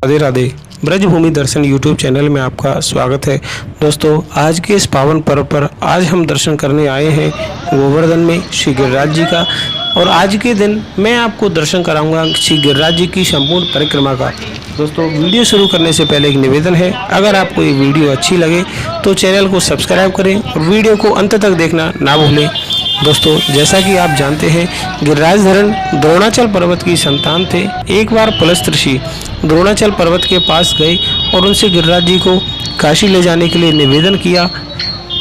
राधे राधे। ब्रजभूमि दर्शन YouTube channel में आपका स्वागत है। दोस्तों, आज के इस पावन पर्व पर आज हम दर्शन करने आए हैं गोवर्धन में श्री गिरिराज जी का। और आज के दिन मैं आपको दर्शन कराऊंगा श्री गिरिराज जी की संपूर्ण परिक्रमा का। दोस्तों, वीडियो शुरू करने से पहले एक निवेदन है, अगर आपको ये वीडियो अच्छी लगे तो चैनल को सब्सक्राइब करें और वीडियो को अंत तक देखना ना भूलें। दोस्तों, जैसा कि आप जानते हैं, गिरिराज धरण द्रोणाचल पर्वत की संतान थे। एक बार पुलस्त ऋषि द्रोणाचल पर्वत के पास गए और उनसे गिरिराज जी को काशी ले जाने के लिए निवेदन किया।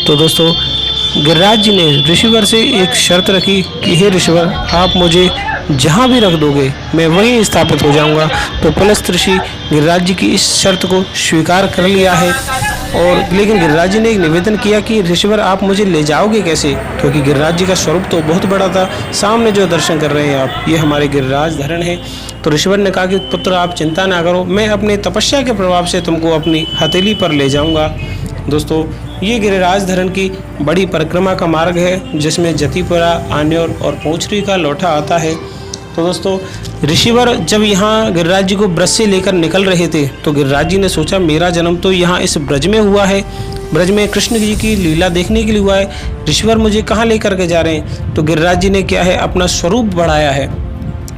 तो दोस्तों, गिरिराज जी ने ऋषिवर से एक शर्त रखी कि हे ऋषिवर, आप मुझे जहाँ भी रख दोगे मैं वहीं स्थापित हो जाऊंगा। तो पुलस्त ऋषि गिरिराज जी की इस शर्त को स्वीकार कर लिया है। और लेकिन गिरिराज जी ने एक निवेदन किया कि ऋषिवर, आप मुझे ले जाओगे कैसे, क्योंकि गिरिराज जी का स्वरूप तो बहुत बड़ा था। सामने जो दर्शन कर रहे हैं आप, ये हमारे गिरिराज धरण है। तो ऋषिवर ने कहा कि पुत्र, आप चिंता ना करो, मैं अपने तपस्या के प्रभाव से तुमको अपनी हथेली पर ले जाऊंगा। दोस्तों, ये गिरिराज धरण की बड़ी परिक्रमा का मार्ग है, जिसमें जतिपुरा, आन्योर और पोचरी का लौठा आता है। तो दोस्तों, ऋषिवर जब यहाँ गिरिराज जी को ब्रज से लेकर निकल रहे थे, तो गिरिराज जी ने सोचा मेरा जन्म तो यहाँ इस ब्रज में हुआ है, ब्रज में कृष्ण जी की लीला देखने के लिए हुआ है। ऋषिवर मुझे कहाँ लेकर के जा रहे हैं? तो गिरिराज जी ने क्या है, अपना स्वरूप बढ़ाया है,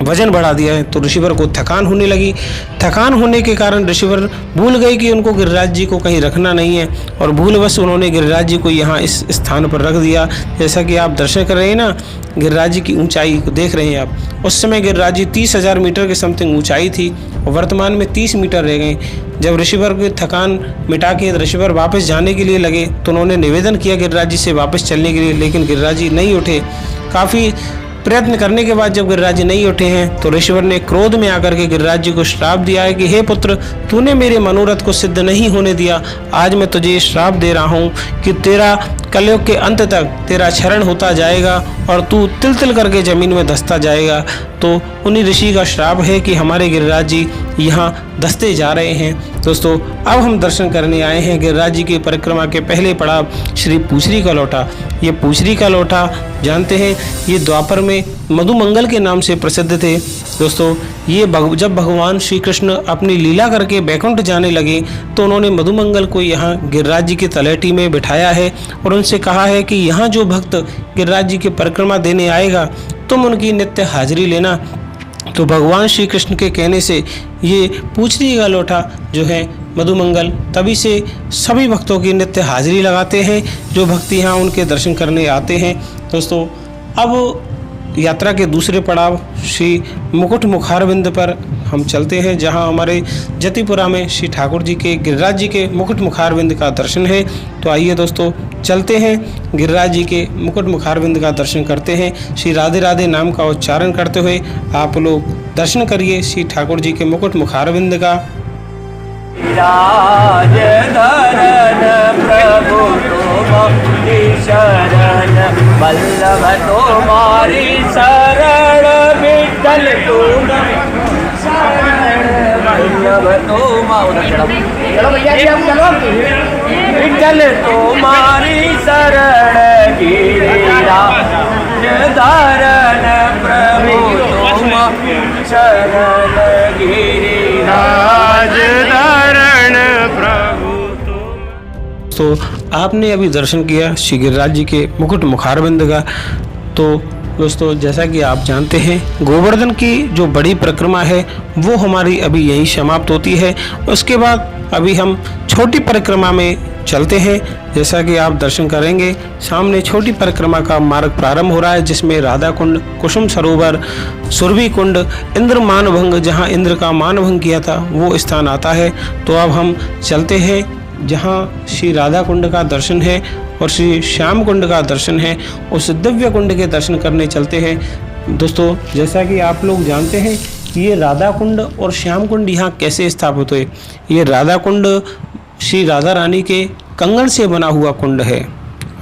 वजन बढ़ा दिया है। तो ऋषिवर को थकान होने लगी। थकान होने के कारण ऋषिवर भूल गए कि उनको गिरिराज जी को कहीं रखना नहीं है, और भूलवश उन्होंने गिरिराज जी को यहाँ इस स्थान पर रख दिया। जैसा कि आप दर्शन कर रहे हैं ना, गिरिराज जी की ऊंचाई को देख रहे हैं आप। उस समय गिरिराज जी 30,000 मीटर के समथिंग ऊंचाई थी, और वर्तमान में 30 मीटर रह गए। जब ऋषिवर की थकान मिटा के ऋषिवर वापस जाने के लिए लगे, तो उन्होंने निवेदन किया गिरिराज जी से वापस चलने के लिए, लेकिन गिरिराज जी नहीं उठे। काफ़ी प्रयत्न करने के बाद जब गिरिराज जी नहीं उठे हैं, तो ऋषिवर ने क्रोध में आकर के गिरिराज जी को श्राप दिया है कि हे पुत्र, तूने मेरे मनोरथ को सिद्ध नहीं होने दिया। आज मैं तुझे श्राप दे रहा हूँ कि तेरा कलयुग के अंत तक तेरा क्षरण होता जाएगा और तू तिल तिल करके जमीन में धंसता जाएगा। तो उन्हीं ऋषि का श्राप है कि हमारे गिरिराज जी यहाँ धंसते जा रहे हैं। दोस्तों, अब हम दर्शन करने आए हैं गिरिराज जी की परिक्रमा के पहले पड़ाव श्री पूछरी का लौटा। ये पूछरी का लौटा जानते हैं, ये द्वापर में मधुमंगल के नाम से प्रसिद्ध थे। दोस्तों, ये जब भगवान श्री कृष्ण अपनी लीला करके बैकुंठ जाने लगे, तो उन्होंने मधुमंगल को यहाँ गिरिराज जी की तलहटी में बिठाया है और उनसे कहा है कि यहाँ जो भक्त गिरिराज जी की परिक्रमा देने आएगा, तुम उनकी नित्य हाजिरी लेना। तो भगवान श्री कृष्ण के कहने से ये पूछरी का लौटा जो है मधुमंगल, तभी से सभी भक्तों की नित्य हाजिरी लगाते हैं जो भक्त यहाँ उनके दर्शन करने आते हैं। दोस्तों, अब यात्रा के दूसरे पड़ाव श्री मुकुट मुखारविंद पर हम चलते हैं, जहां हमारे जतिपुरा में श्री ठाकुर जी के गिरिराज जी के मुकुट मुखारविंद का दर्शन है। तो आइए दोस्तों, चलते हैं गिरिराज जी के मुकुट मुखारविंद का दर्शन करते हैं। श्री राधे राधे नाम का उच्चारण करते हुए आप लोग दर्शन करिए श्री ठाकुर जी के मुकुट मुखारविंद का। राज धरन प्रभु तुम्हारी शरण, वल्लभ तुम्हारी शरण, विठ्ठल तुम शरण, वल्लभ तुम्हारी, विठ्ठल तुम्हारी शरण, गिरिराज धरन प्रभु तुम्हारी शरण, गिरिराज धरण प्रभु। तो आपने अभी दर्शन किया श्री गिरिराज जी के मुकुट मुखारविंद का। तो दोस्तों, जैसा कि आप जानते हैं, गोवर्धन की जो बड़ी परिक्रमा है वो हमारी अभी यहीं समाप्त होती है। उसके बाद अभी हम छोटी परिक्रमा में चलते हैं। जैसा कि आप दर्शन करेंगे, सामने छोटी परिक्रमा का मार्ग प्रारंभ हो रहा है, जिसमें राधा कुंड, कुसुम सरोवर, सुरभि कुंड, इंद्र मानभंग, जहां इंद्र का मानभंग किया था वो स्थान आता है। तो अब हम चलते हैं जहाँ श्री राधा कुंड का दर्शन है और श्री श्याम कुंड का दर्शन है, उस दिव्य कुंड के दर्शन करने चलते हैं। दोस्तों, जैसा कि आप लोग जानते हैं, ये राधा कुंड और श्याम कुंड यहाँ कैसे स्थापित हुए। ये राधा कुंड श्री राधा रानी के कंगन से बना हुआ कुंड है,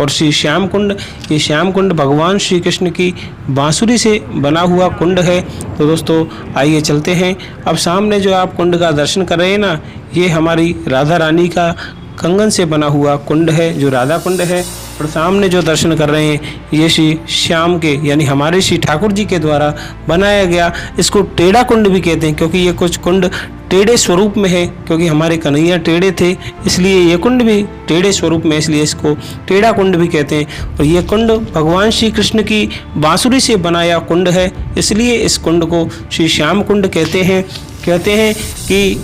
और श्री श्याम कुंड, ये श्याम कुंड भगवान श्री कृष्ण की बांसुरी से बना हुआ कुंड है। तो दोस्तों, आइए चलते हैं। अब सामने जो आप कुंड का दर्शन कर रहे हैं ना, ये हमारी राधा रानी का कंगन से बना हुआ कुंड है, जो राधा कुंड है। और सामने जो दर्शन कर रहे हैं, ये श्री श्याम के यानी हमारे श्री ठाकुर जी के द्वारा बनाया गया, इसको टेढ़ा कुंड भी कहते हैं, क्योंकि ये कुछ कुंड टेढ़े स्वरूप में है, क्योंकि हमारे कन्हैया टेढ़े थे, इसलिए ये कुंड भी टेढ़े स्वरूप में, इसलिए इसको टेढ़ा कुंड भी कहते हैं। और ये कुंड भगवान श्री कृष्ण की बांसुरी से बनाया कुंड है, इसलिए इस कुंड को श्री श्याम कुंड कहते हैं। कहते हैं कि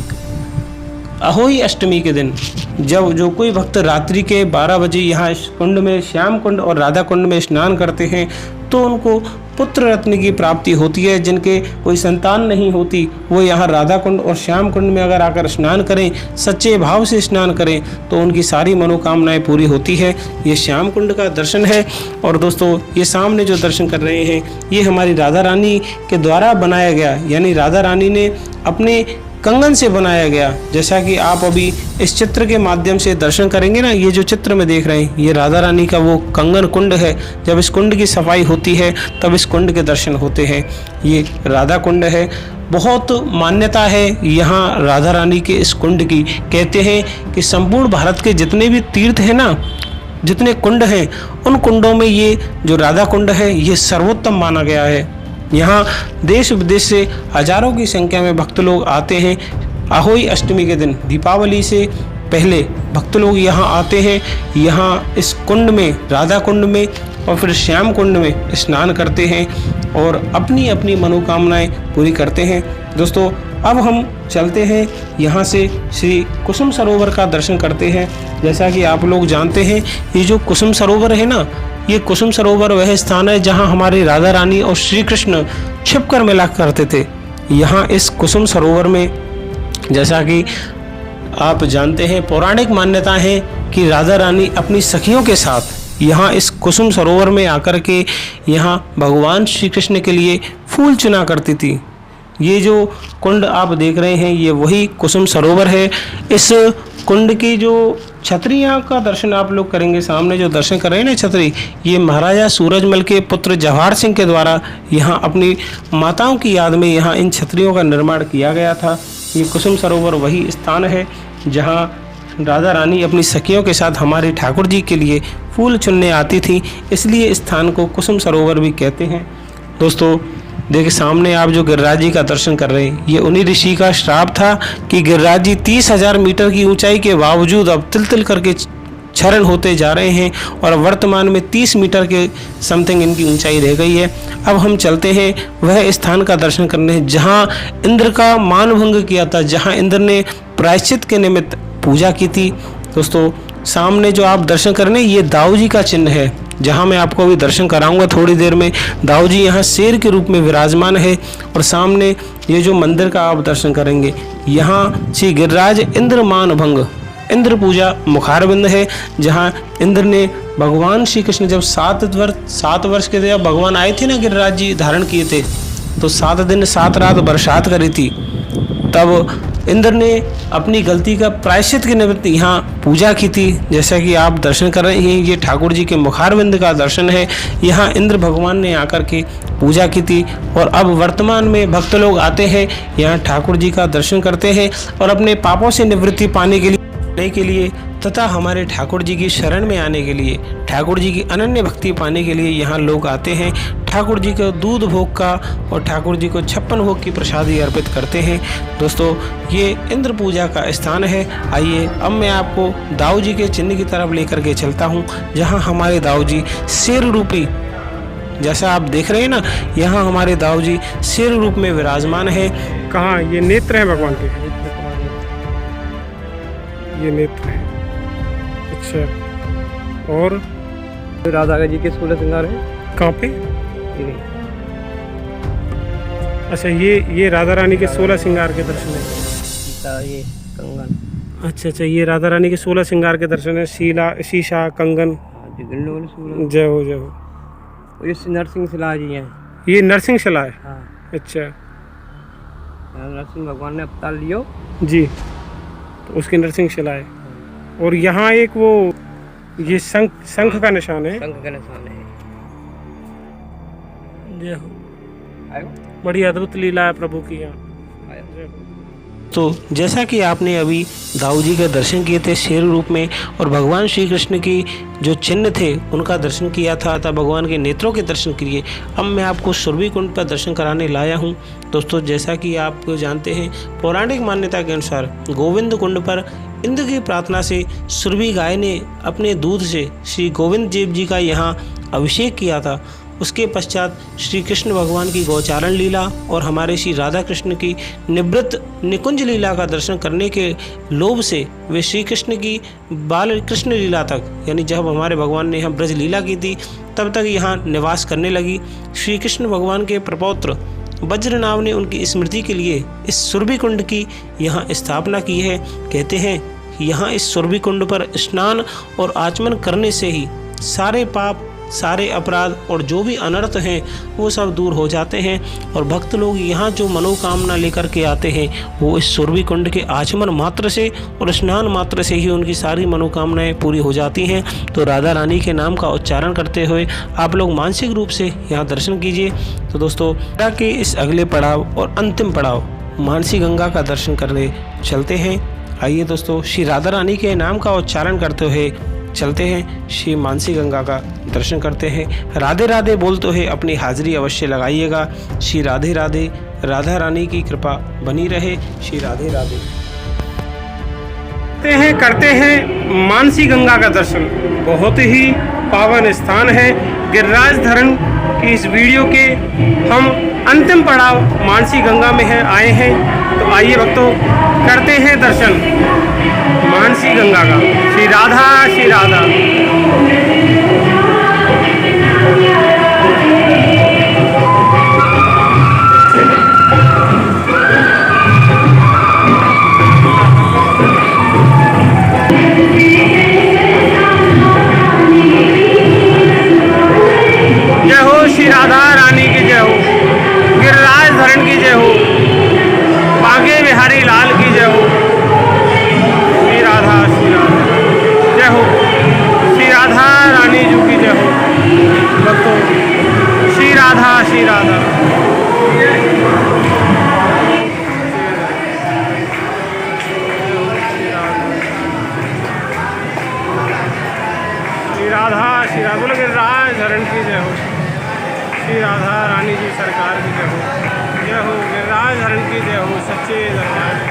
अहोई अष्टमी के दिन जब जो कोई भक्त रात्रि के 12 बजे यहाँ इस कुंड में, श्याम कुंड और राधा कुंड में स्नान करते हैं तो उनको पुत्र रत्न की प्राप्ति होती है। जिनके कोई संतान नहीं होती वो यहाँ राधा कुंड और श्याम कुंड में अगर आकर स्नान करें, सच्चे भाव से स्नान करें, तो उनकी सारी मनोकामनाएं पूरी होती है। ये श्याम कुंड का दर्शन है। और दोस्तों, ये सामने जो दर्शन कर रहे हैं ये हमारी राधा रानी के द्वारा बनाया गया, यानी राधा रानी ने अपने कंगन से बनाया गया। जैसा कि आप अभी इस चित्र के माध्यम से दर्शन करेंगे ना, ये जो चित्र में देख रहे हैं ये राधा रानी का वो कंगन कुंड है। जब इस कुंड की सफाई होती है तब इस कुंड के दर्शन होते हैं। ये राधा कुंड है। बहुत मान्यता है यहाँ राधा रानी के इस कुंड की। कहते हैं कि संपूर्ण भारत के जितने भी तीर्थ हैं ना, जितने कुंड हैं, उन कुंडों में ये जो राधा कुंड है ये सर्वोत्तम माना गया है। यहाँ देश विदेश से हजारों की संख्या में भक्त लोग आते हैं। अहोई अष्टमी के दिन, दीपावली से पहले भक्त लोग यहाँ आते हैं। यहाँ इस कुंड में, राधा कुंड में और फिर श्याम कुंड में स्नान करते हैं और अपनी अपनी मनोकामनाएं पूरी करते हैं। दोस्तों, अब हम चलते हैं यहाँ से श्री कुसुम सरोवर का दर्शन करते हैं। जैसा कि आप लोग जानते हैं, ये जो कुसुम सरोवर है ना, ये कुसुम सरोवर वह स्थान है जहाँ हमारे राधा रानी और श्री कृष्ण छिपकर मिला करते थे। यहाँ इस कुसुम सरोवर में, जैसा कि आप जानते हैं, पौराणिक मान्यता है कि राधा रानी अपनी सखियों के साथ यहाँ इस कुसुम सरोवर में आकर के यहाँ भगवान श्री कृष्ण के लिए फूल चुना करती थी। ये जो कुंड आप देख रहे हैं ये वही कुसुम सरोवर है। इस कुंड की जो छतरियाँ का दर्शन आप लोग करेंगे, सामने जो दर्शन कर रहे हैं ना छतरी, ये महाराजा सूरजमल के पुत्र जवाहर सिंह के द्वारा यहाँ अपनी माताओं की याद में यहाँ इन छतरियों का निर्माण किया गया था। ये कुसुम सरोवर वही स्थान है जहाँ राधा रानी अपनी सखियों के साथ हमारे ठाकुर जी के लिए फूल चुनने आती थी, इसलिए इस स्थान को कुसुम सरोवर भी कहते हैं। दोस्तों, देखिए सामने आप जो गिरिराज जी का दर्शन कर रहे हैं, ये उन्हीं ऋषि का श्राप था कि गिरिराज जी 30,000 मीटर की ऊंचाई के बावजूद अब तिल तिल करके क्षरण होते जा रहे हैं और वर्तमान में 30 मीटर के समथिंग इनकी ऊंचाई रह गई है। अब हम चलते हैं वह स्थान का दर्शन करने जहाँ इंद्र का मानभंग किया था, जहाँ इंद्र ने प्रायश्चित के निमित्त पूजा की थी। दोस्तों, सामने जो आप दर्शन कर रहे हैं ये दाऊ जी का चिन्ह है, जहाँ मैं आपको अभी दर्शन कराऊंगा थोड़ी देर में। दाऊ जी यहाँ शेर के रूप में विराजमान है। और सामने ये जो मंदिर का आप दर्शन करेंगे, यहाँ श्री गिरिराज इंद्र मानभंग, इंद्र पूजा मुखारबिंद है, जहाँ इंद्र ने भगवान श्री कृष्ण जब 7 वर्ष के जब भगवान आए थे ना, गिरिराज जी धारण किए थे, तो 7 दिन 7 रात बरसात करी थी। तब इंद्र ने अपनी गलती का प्रायश्चित के निमित्त यहाँ पूजा की थी। जैसा कि आप दर्शन कर रहे हैं, ये ठाकुर जी के मुखारबिंद का दर्शन है। यहाँ इंद्र भगवान ने आकर के पूजा की थी और अब वर्तमान में भक्त लोग आते हैं, यहाँ ठाकुर जी का दर्शन करते हैं और अपने पापों से निवृत्ति पाने के लिए तथा हमारे ठाकुर जी की शरण में आने के लिए, ठाकुर जी की अनन्य भक्ति पाने के लिए यहाँ लोग आते हैं। ठाकुर जी को दूध भोग का और ठाकुर जी को 56 भोग की प्रसादी अर्पित करते हैं। दोस्तों, ये इंद्र पूजा का स्थान है। आइए अब मैं आपको दाऊ जी के चिन्ह की तरफ लेकर के चलता हूँ, जहाँ हमारे दाऊ जी शेर रूपी, जैसा आप देख रहे हैं ना, यहाँ हमारे दाऊ जी शेर रूप में विराजमान है। कहाँ ये नेत्र है भगवान के? ये नेत्र है। अच्छा, और राधा जी के 16 श्रृंगार है। कहाँ पे? अच्छा, ये राधा रानी के 16 श्रृंगार के दर्शन है। सीता, ये कंगन। अच्छा, ये राधा रानी के 16 श्रृंगार के दर्शन है। शीशा, कंगन। जय हो जय हो। ये नरसिंह शिला जी हैं। ये नरसिंह शिला है। हाँ। अच्छा, नरसिंह भगवान ने अवतार लियो जी, तो उसकी नरसिंह शिला है। और यहाँ एक वो ये शंख का निशान है। शंख का निशान है। जय हो। बड़ी अद्भुत लीला है प्रभु की यहाँ। जय हो। तो जैसा कि आपने अभी दाऊ जी का दर्शन किए थे शेर रूप में और भगवान श्री कृष्ण की जो चिन्ह थे उनका दर्शन किया था तथा भगवान के नेत्रों के दर्शन किए, अब मैं आपको सुरभि कुंड पर दर्शन कराने लाया हूं। दोस्तों, जैसा कि आप जानते हैं, पौराणिक मान्यता के अनुसार गोविंद कुंड पर इंद्र की प्रार्थना से सुरभि गाय ने अपने दूध से श्री गोविंद देव जी का यहाँ अभिषेक किया था। उसके पश्चात श्री कृष्ण भगवान की गौचारण लीला और हमारे श्री राधा कृष्ण की निवृत्त निकुंज लीला का दर्शन करने के लोभ से वे श्री कृष्ण की बाल कृष्ण लीला तक, यानी जब हमारे भगवान ने यहाँ ब्रज लीला की थी तब तक यहाँ निवास करने लगी। श्री कृष्ण भगवान के प्रपौत्र वज्रनाभ ने उनकी स्मृति के लिए इस सुरभि कुंड की यहाँ स्थापना की है। कहते हैं यहाँ इस सुरभि कुंड पर स्नान और आचमन करने से ही सारे पाप, सारे अपराध और जो भी अनर्थ हैं वो सब दूर हो जाते हैं और भक्त लोग यहाँ जो मनोकामना लेकर के आते हैं वो इस सुरभि कुंड के आचमन मात्र से और स्नान मात्र से ही उनकी सारी मनोकामनाएं पूरी हो जाती हैं। तो राधा रानी के नाम का उच्चारण करते हुए आप लोग मानसिक रूप से यहाँ दर्शन कीजिए। तो दोस्तों, के इस अगले पड़ाव और अंतिम पड़ाव मानसी गंगा का दर्शन करने चलते हैं। आइए दोस्तों, श्री राधा रानी के नाम का उच्चारण करते हुए चलते हैं, श्री मानसी गंगा का दर्शन करते हैं। राधे राधे बोलते हुए अपनी हाजिरी अवश्य लगाइएगा। श्री राधे राधे, राधा रानी की कृपा बनी रहे। श्री राधे राधे। करते हैं मानसी गंगा का दर्शन। बहुत ही पावन स्थान है। गिरिराज धरण की इस वीडियो के हम अंतिम पड़ाव मानसी गंगा में आए हैं। तो आइए भक्तों, करते हैं दर्शन मानसी गंगा का। श्री राधा, श्री राधा। जय हो श्री राधा रानी की जय हो, गिरिराज धरण की जय हो, बांके बिहारी लाल की जय हो। श्री राधा, श्री राधा जय हो, श्री राधा रानी जी की जय हो। भक्तों, श्री राधा, श्री राधा। श्री राधा, श्री राधा बोलो, गिरिराज धरण की जय हो। श्री राधा रानी जी सरकार की जय हो। जय हो, गिरिराज धरण की जय हो। सच्चे दरबार।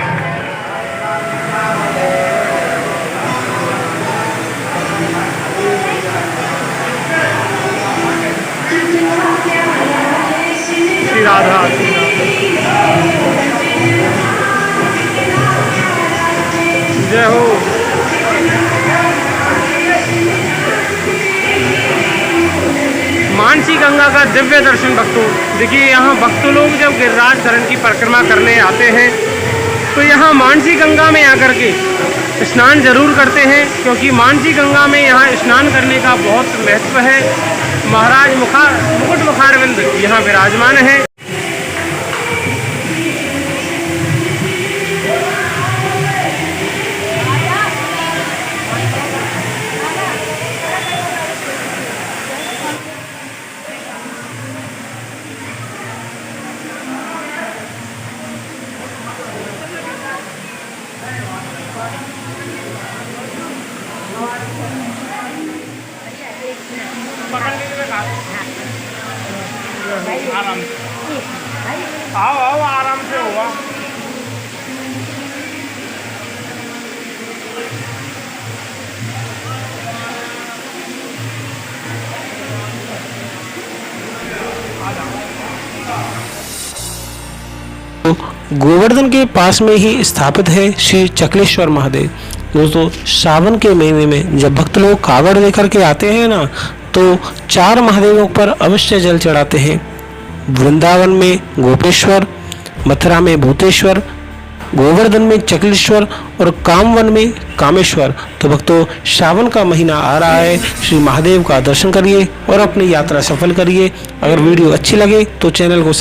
श्री राधा, जय हो। मानसी गंगा का दिव्य दर्शन भक्तों। देखिए, यहाँ भक्त लोग जब गिरिराज धरण की परिक्रमा करने आते हैं तो यहाँ मानसी गंगा में आकर के स्नान जरूर करते हैं, क्योंकि मानसी गंगा में यहाँ स्नान करने का बहुत महत्व है। महाराज मुकुट मुखारविंद यहाँ विराजमान है। आराम आओ आओ, आराम से हुआ। गोवर्धन के पास में ही स्थापित है श्री चकलेश्वर महादेव। दोस्तों, सावन के महीने में जब भक्त लोग कावड़ लेकर के आते हैं ना, तो 4 महादेवों पर अवश्य जल चढ़ाते हैं। वृंदावन में गोपेश्वर, मथुरा में भूतेश्वर, गोवर्धन में चकलेश्वर और कामवन में कामेश्वर। तो भक्तों, श्रावण का महीना आ रहा है, श्री महादेव का दर्शन करिए और अपनी यात्रा सफल करिए। अगर वीडियो अच्छी लगे तो चैनल को